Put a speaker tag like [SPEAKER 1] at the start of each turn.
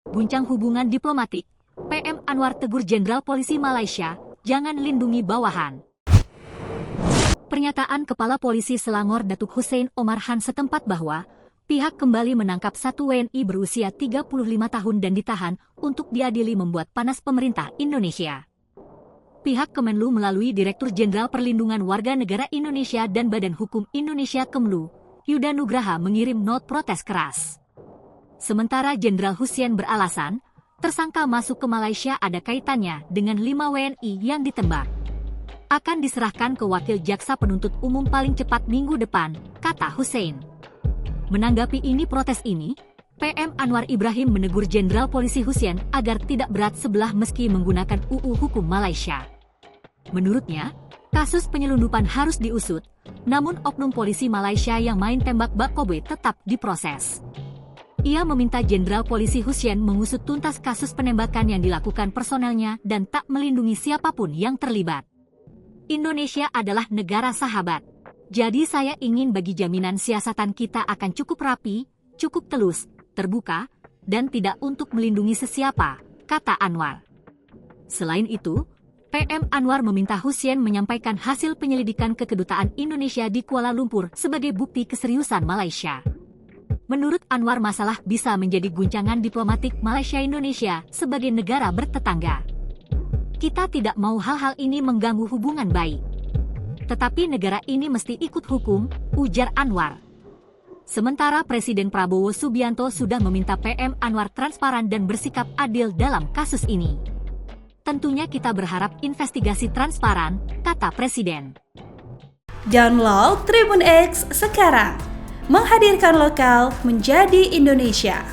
[SPEAKER 1] Guncang hubungan diplomatik, PM Anwar tegur Jenderal Polisi Malaysia, jangan lindungi bawahan. Pernyataan Kepala Polisi Selangor Datuk Hussein Omar Han setempat bahwa pihak kembali menangkap satu WNI berusia 35 tahun dan ditahan untuk diadili membuat panas pemerintah Indonesia. Pihak Kemenlu melalui Direktur Jenderal Perlindungan Warga Negara Indonesia dan Badan Hukum Indonesia Kemlu, Yuda Nugraha mengirim not protes keras. Sementara Jenderal Hussein beralasan, tersangka masuk ke Malaysia ada kaitannya dengan 5 WNI yang ditembak. Akan diserahkan ke Wakil Jaksa Penuntut Umum paling cepat minggu depan, kata Hussein. Menanggapi protes ini, PM Anwar Ibrahim menegur Jenderal Polisi Hussein agar tidak berat sebelah meski menggunakan UU Hukum Malaysia. Menurutnya, kasus penyelundupan harus diusut, namun oknum polisi Malaysia yang main tembak Bak Kobe tetap diproses. Ia meminta Jenderal Polisi Hussein mengusut tuntas kasus penembakan yang dilakukan personelnya dan tak melindungi siapapun yang terlibat. Indonesia adalah negara sahabat. Jadi saya ingin bagi jaminan siasatan kita akan cukup rapi, cukup telus, terbuka, dan tidak untuk melindungi sesiapa, kata Anwar. Selain itu, PM Anwar meminta Hussein menyampaikan hasil penyelidikan ke Kedutaan Indonesia di Kuala Lumpur sebagai bukti keseriusan Malaysia. Menurut Anwar, masalah bisa menjadi guncangan diplomatik Malaysia-Indonesia sebagai negara bertetangga. Kita tidak mau hal-hal ini mengganggu hubungan baik. Tetapi negara ini mesti ikut hukum, ujar Anwar. Sementara Presiden Prabowo Subianto sudah meminta PM Anwar transparan dan bersikap adil dalam kasus ini. Tentunya kita berharap investigasi transparan, kata Presiden.
[SPEAKER 2] Download Tribun X sekarang, menghadirkan lokal menjadi Indonesia.